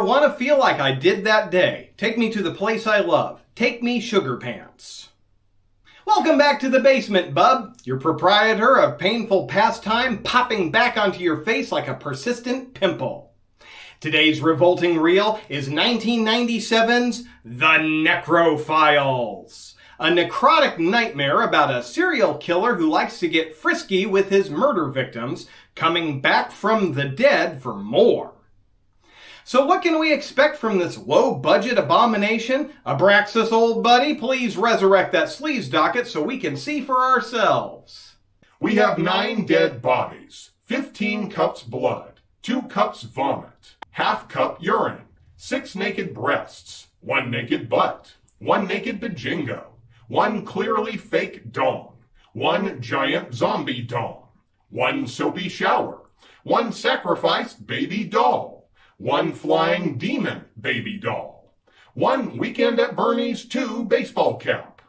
want to feel like I did that day? Take me to the place I love. Take me Sugar Pants. Welcome back to the basement, bub. Your proprietor of painful pastime popping back onto your face like a persistent pimple. Today's revolting reel is 1997's The Necro Files. A necrotic nightmare about a serial killer who likes to get frisky with his murder victims, coming back from the dead for more. So what can we expect from this low-budget abomination? Abraxas, old buddy, please resurrect that sleaze docket so we can see for ourselves. We have 9 dead bodies, 15 cups blood, 2 cups vomit, half cup urine, 6 naked breasts, 1 naked butt, 1 naked bajingo, 1 clearly fake dong, 1 giant zombie dong, 1 soapy shower, 1 sacrificed baby doll, 1 flying demon baby doll, 1 Weekend at Bernie's 2 baseball cap,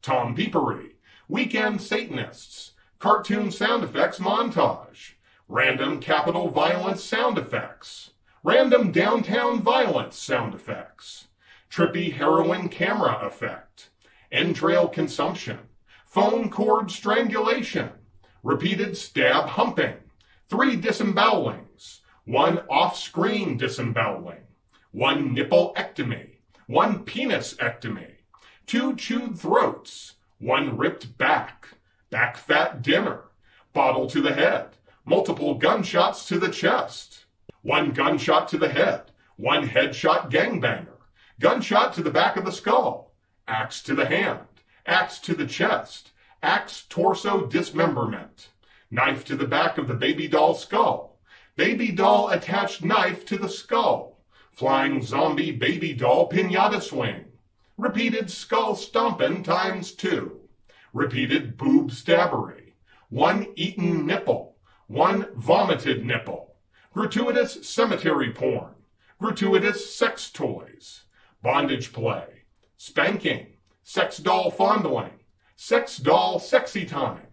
Tom Peepery, Weekend Satanists, cartoon sound effects montage, random Capitol violence sound effects, random downtown violence sound effects, trippy heroin camera effect, entrail consumption, phone cord strangulation, repeated stab humping, 3 disembowelings, 1 off-screen disemboweling, 1 nipple-ectomy, 1 penis-ectomy, 2 chewed throats, 1 ripped back, back fat dinner, bottle to the head, multiple gunshots to the chest, 1 gunshot to the head, 1 headshot gangbanger, gunshot to the back of the skull, axe to the hand, axe to the chest, axe torso dismemberment, knife to the back of the baby doll skull, baby doll attached knife to the skull, flying zombie baby doll pinata swing, repeated skull stompin' times 2, repeated boob stabbery, 1 eaten nipple, 1 vomited nipple, gratuitous cemetery porn, gratuitous sex toys, bondage play, spanking, sex doll fondling, sex doll sexy time,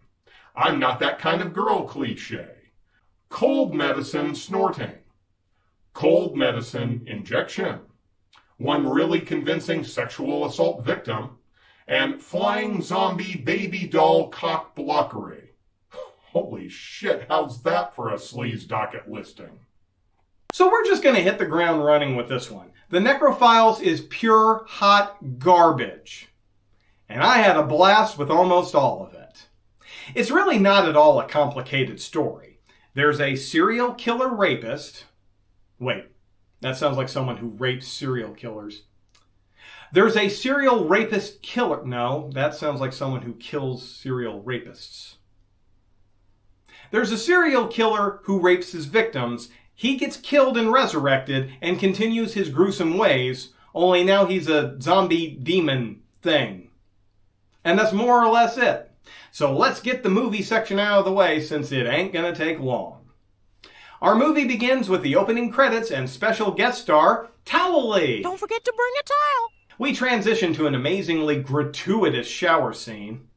I'm not that kind of girl cliche, cold medicine snorting, cold medicine injection, 1 really convincing sexual assault victim, and flying zombie baby doll cock blockery. Holy shit, how's that for a sleaze docket listing? So we're just going to hit the ground running with this one. The Necro Files is pure hot garbage. And I had a blast with almost all of it. It's really not at all a complicated story. There's a serial killer rapist. Wait, that sounds like someone who rapes serial killers. There's a serial rapist killer. No, that sounds like someone who kills serial rapists. There's a serial killer who rapes his victims. He gets killed and resurrected and continues his gruesome ways, only now he's a zombie demon thing. And that's more or less it. So let's get the movie section out of the way since it ain't gonna take long. Our movie begins with the opening credits and special guest star, Towley. Don't forget to bring a towel. We transition to an amazingly gratuitous shower scene.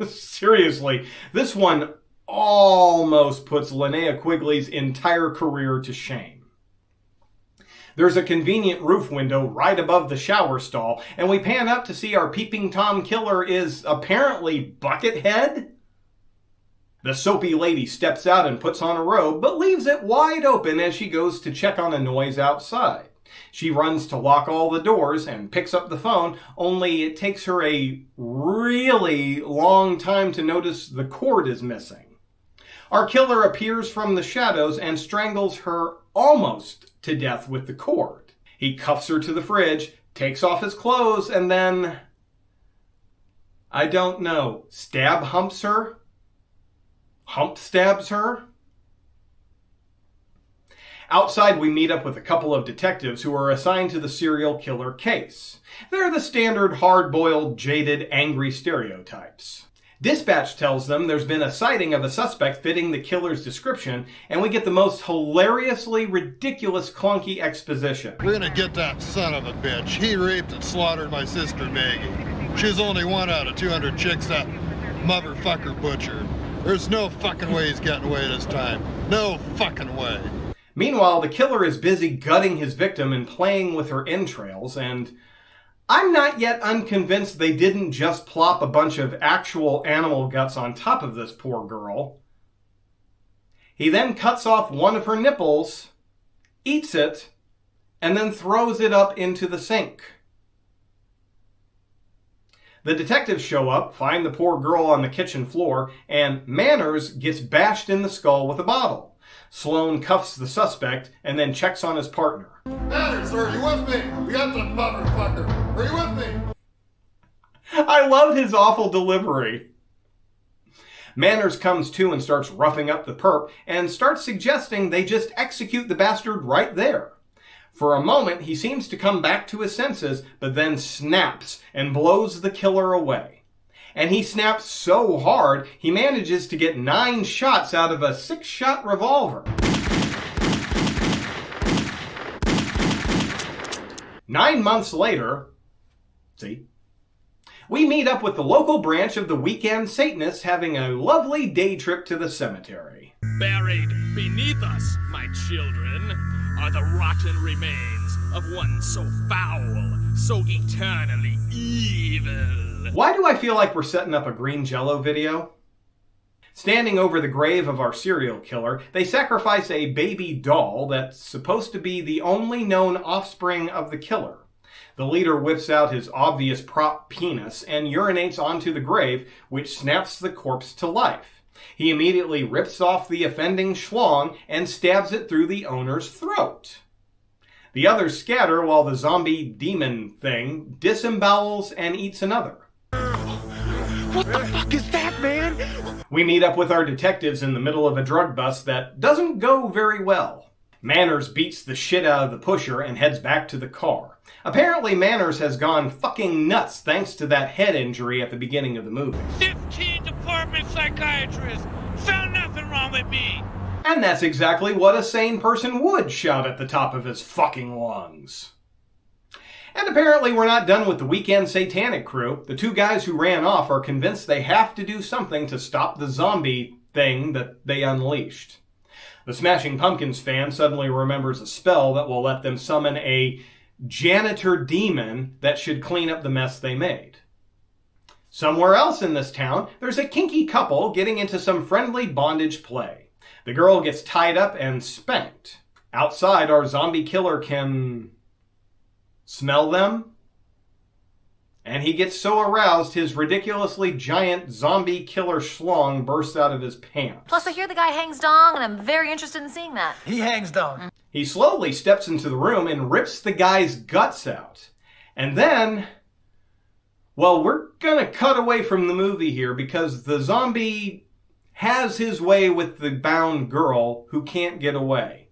Seriously, this one almost puts Linnea Quigley's entire career to shame. There's a convenient roof window right above the shower stall, and we pan up to see our peeping Tom killer is apparently Buckethead. The soapy lady steps out and puts on a robe, but leaves it wide open as she goes to check on a noise outside. She runs to lock all the doors and picks up the phone, only it takes her a really long time to notice the cord is missing. Our killer appears from the shadows and strangles her almost to death with the cord. He cuffs her to the fridge, takes off his clothes, and then, I don't know, stab humps her? Hump stabs her? Outside, we meet up with a couple of detectives who are assigned to the serial killer case. They're the standard hard-boiled, jaded, angry stereotypes. Dispatch tells them there's been a sighting of a suspect fitting the killer's description, and we get the most hilariously ridiculous clunky exposition. We're gonna get that son of a bitch. He raped and slaughtered my sister Maggie. She's only 1 out of 200 chicks that motherfucker butchered. There's no fucking way he's getting away this time. No fucking way. Meanwhile, the killer is busy gutting his victim and playing with her entrails, and I'm not yet unconvinced they didn't just plop a bunch of actual animal guts on top of this poor girl. He then cuts off one of her nipples, eats it, and then throws it up into the sink. The detectives show up, find the poor girl on the kitchen floor, and Manners gets bashed in the skull with a bottle. Sloan cuffs the suspect and then checks on his partner. Manners, are you with me? We got the motherfucker. Are you with me? I love his awful delivery. Manners comes to and starts roughing up the perp and starts suggesting they just execute the bastard right there. For a moment, he seems to come back to his senses, but then snaps and blows the killer away. And he snaps so hard, he manages to get 9 shots out of a 6-shot revolver. 9 months later, we meet up with the local branch of the Weekend Satanists having a lovely day trip to the cemetery. Buried beneath us, my children, are the rotten remains of one so foul, so eternally evil. Why do I feel like we're setting up a green jello video? Standing over the grave of our serial killer, they sacrifice a baby doll that's supposed to be the only known offspring of the killer. The leader whips out his obvious prop penis and urinates onto the grave, which snaps the corpse to life. He immediately rips off the offending schlong and stabs it through the owner's throat. The others scatter while the zombie demon thing disembowels and eats another. What the fuck is that, man? We meet up with our detectives in the middle of a drug bust that doesn't go very well. Manners beats the shit out of the pusher and heads back to the car. Apparently Manners has gone fucking nuts thanks to that head injury at the beginning of the movie. 15 department psychiatrists found nothing wrong with me. And that's exactly what a sane person would shout at the top of his fucking lungs. And apparently we're not done with the Weekend Satanic crew. The 2 guys who ran off are convinced they have to do something to stop the zombie thing that they unleashed. The Smashing Pumpkins fan suddenly remembers a spell that will let them summon a janitor demon that should clean up the mess they made. Somewhere else in this town, there's a kinky couple getting into some friendly bondage play. The girl gets tied up and spanked. Outside, our zombie killer can smell them, and he gets so aroused his ridiculously giant zombie killer schlong bursts out of his pants. Plus, I hear the guy hangs dong, and I'm very interested in seeing that. He hangs dong. He slowly steps into the room and rips the guy's guts out. And then, well, we're gonna cut away from the movie here because the zombie has his way with the bound girl who can't get away.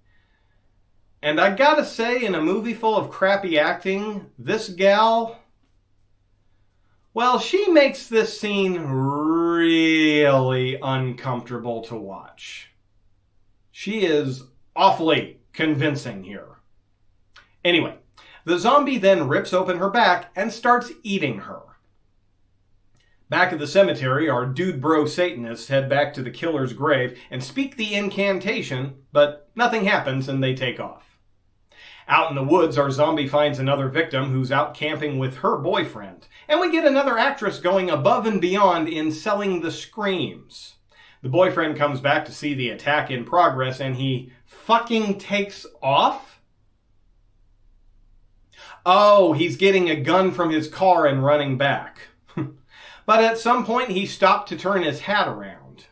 And I gotta say, in a movie full of crappy acting, this gal, well, she makes this scene really uncomfortable to watch. She is awfully convincing here. Anyway, the zombie then rips open her back and starts eating her. Back at the cemetery, our dude bro Satanists head back to the killer's grave and speak the incantation, but nothing happens and they take off. Out in the woods, our zombie finds another victim who's out camping with her boyfriend, and we get another actress going above and beyond in selling the screams. The boyfriend comes back to see the attack in progress and he fucking takes off? Oh, he's getting a gun from his car and running back. But at some point he stopped to turn his hat around.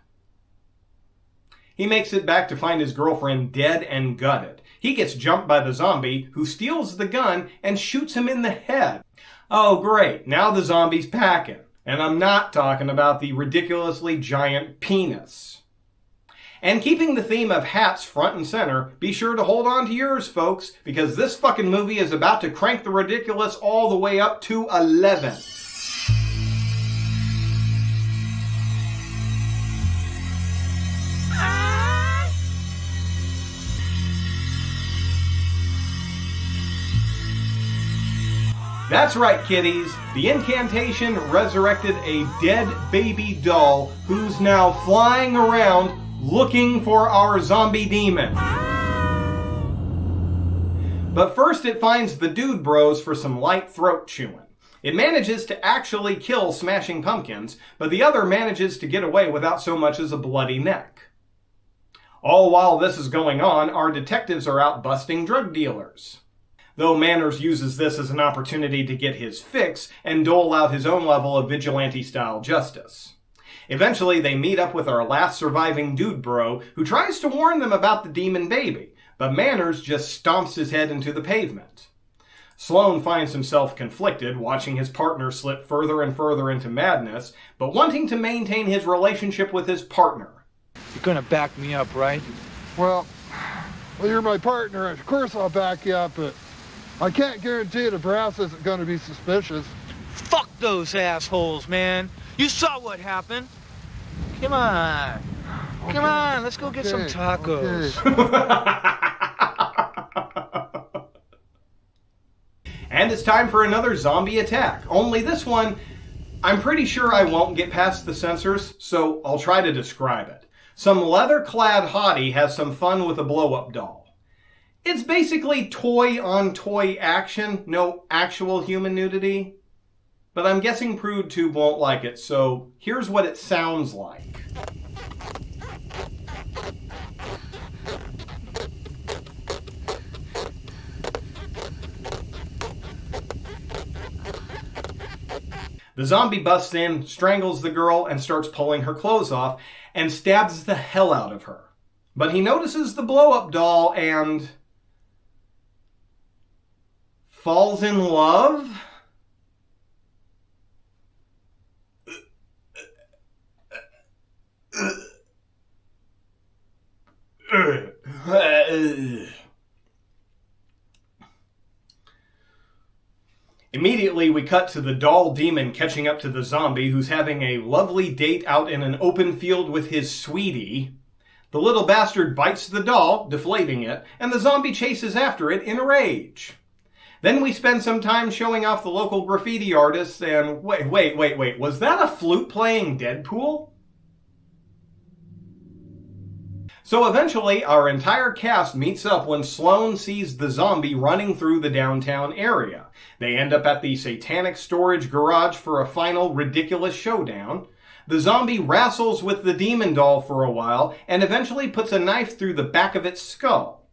He makes it back to find his girlfriend dead and gutted. He gets jumped by the zombie, who steals the gun and shoots him in the head. Oh great, now the zombie's packing. And I'm not talking about the ridiculously giant penis. And keeping the theme of hats front and center, be sure to hold on to yours, folks, because this fucking movie is about to crank the ridiculous all the way up to 11. That's right, kiddies. The incantation resurrected a dead baby doll who's now flying around looking for our zombie demon. But first it finds the Dude Bros for some light throat chewing. It manages to actually kill Smashing Pumpkins, but the other manages to get away without so much as a bloody neck. All while this is going on, our detectives are out busting drug dealers. Though Manners uses this as an opportunity to get his fix and dole out his own level of vigilante-style justice. Eventually, they meet up with our last surviving Dude Bro, who tries to warn them about the demon baby, but Manners just stomps his head into the pavement. Sloan finds himself conflicted, watching his partner slip further and further into madness, but wanting to maintain his relationship with his partner. You're gonna back me up, right? Well, you're my partner. Of course I'll back you up, but I can't guarantee the brass isn't going to be suspicious. Fuck those assholes, man. You saw what happened. Come on. Okay. Come on, let's go get some tacos. And it's time for another zombie attack. Only this one, I'm pretty sure I won't get past the censors, so I'll try to describe it. Some leather-clad hottie has some fun with a blow-up doll. It's basically toy-on-toy action, no actual human nudity. But I'm guessing PrudeTube won't like it, so here's what it sounds like. The zombie busts in, strangles the girl, and starts pulling her clothes off, and stabs the hell out of her. But he notices the blow-up doll and falls in love? Immediately, we cut to the doll demon catching up to the zombie, who's having a lovely date out in an open field with his sweetie. The little bastard bites the doll, deflating it, and the zombie chases after it in a rage. Then we spend some time showing off the local graffiti artists, and wait, was that a flute playing Deadpool? So eventually, our entire cast meets up when Sloan sees the zombie running through the downtown area. They end up at the satanic storage garage for a final ridiculous showdown. The zombie wrestles with the demon doll for a while and eventually puts a knife through the back of its skull.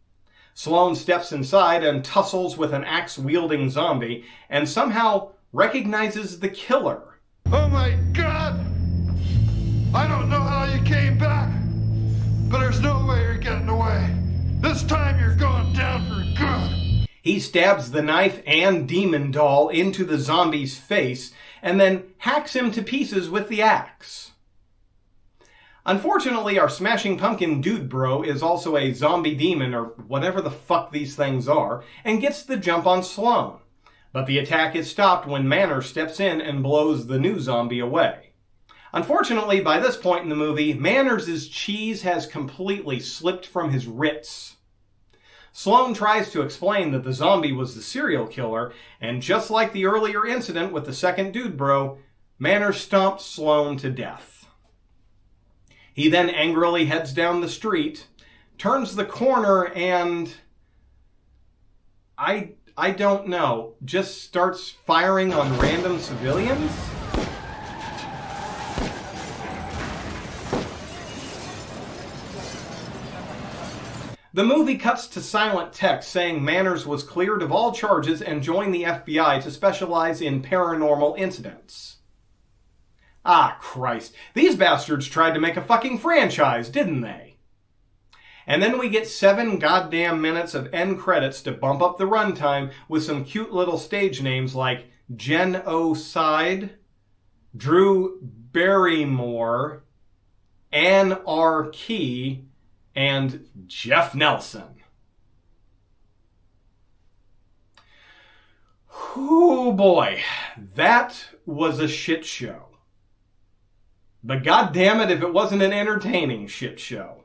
Sloan steps inside and tussles with an axe-wielding zombie and somehow recognizes the killer. Oh my God! I don't know how you came back, but there's no way you're getting away. This time you're going down for good. He stabs the knife and demon doll into the zombie's face and then hacks him to pieces with the axe. Unfortunately, our Smashing Pumpkin Dude Bro is also a zombie demon, or whatever the fuck these things are, and gets the jump on Sloan. But the attack is stopped when Manners steps in and blows the new zombie away. Unfortunately, by this point in the movie, Manners' cheese has completely slipped from his Ritz. Sloan tries to explain that the zombie was the serial killer, and just like the earlier incident with the second Dude Bro, Manners stomped Sloan to death. He then angrily heads down the street, turns the corner, and I don't know, just starts firing on random civilians? The movie cuts to silent text saying Manners was cleared of all charges and joined the FBI to specialize in paranormal incidents. Ah, Christ. These bastards tried to make a fucking franchise, didn't they? And then we get 7 goddamn minutes of end credits to bump up the runtime with some cute little stage names like Jen O. Side, Drew Barrymore, Ann R. Key, and Jeff Nelson. Oh boy, that was a shit show. But goddamn it if it wasn't an entertaining shit show.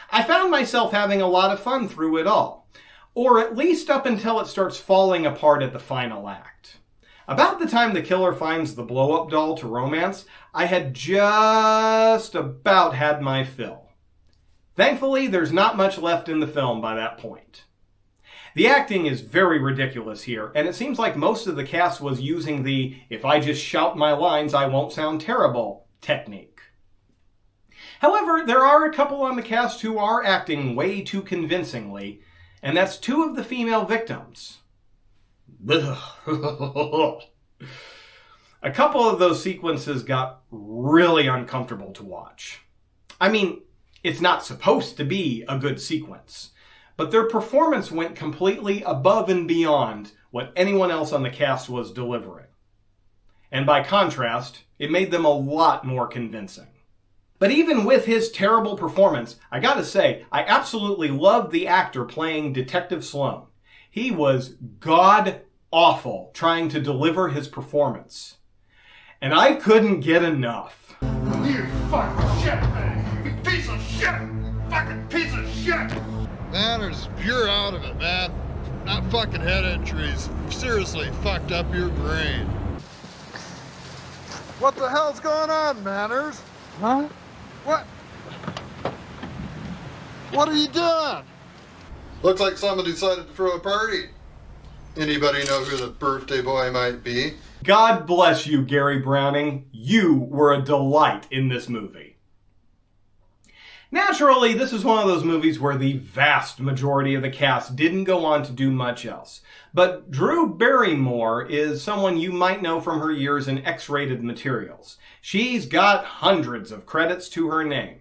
I found myself having a lot of fun through it all, or at least up until it starts falling apart at the final act. About the time the killer finds the blow-up doll to romance, I had just about had my fill. Thankfully, there's not much left in the film by that point. The acting is very ridiculous here, and it seems like most of the cast was using the "if I just shout my lines, I won't sound terrible" technique. However, there are a couple on the cast who are acting way too convincingly, and that's two of the female victims. A couple of those sequences got really uncomfortable to watch. I mean, it's not supposed to be a good sequence, but their performance went completely above and beyond what anyone else on the cast was delivering. And by contrast, it made them a lot more convincing. But even with his terrible performance, I gotta say, I absolutely loved the actor playing Detective Sloan. He was god-awful trying to deliver his performance. And I couldn't get enough. You fucking shit, man! You piece of shit! Fucking piece of shit! Manners, you're out of it, man. That fucking head injuries seriously fucked up your brain. What the hell's going on, Manners? Huh? What? What are you doing? Looks like someone decided to throw a party. Anybody know who the birthday boy might be? God bless you, Gary Browning. You were a delight in this movie. Naturally, this is one of those movies where the vast majority of the cast didn't go on to do much else. But Drew Barrymore is someone you might know from her years in X-rated materials. She's got hundreds of credits to her name.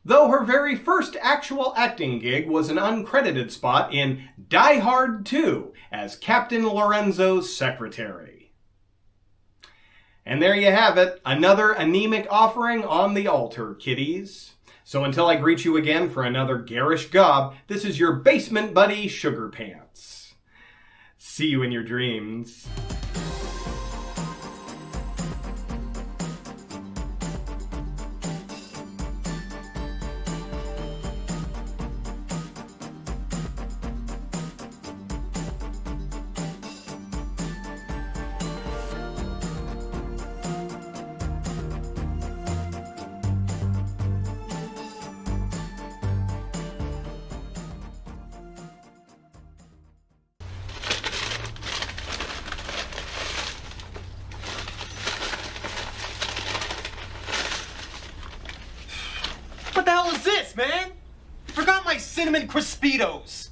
Though her very first actual acting gig was an uncredited spot in Die Hard 2 as Captain Lorenzo's secretary. And there you have it, another anemic offering on the altar, kiddies. So until I greet you again for another garish gob, this is your basement buddy, Sugar Pants. See you in your dreams. What the hell is this, man? I forgot my cinnamon Crispitos.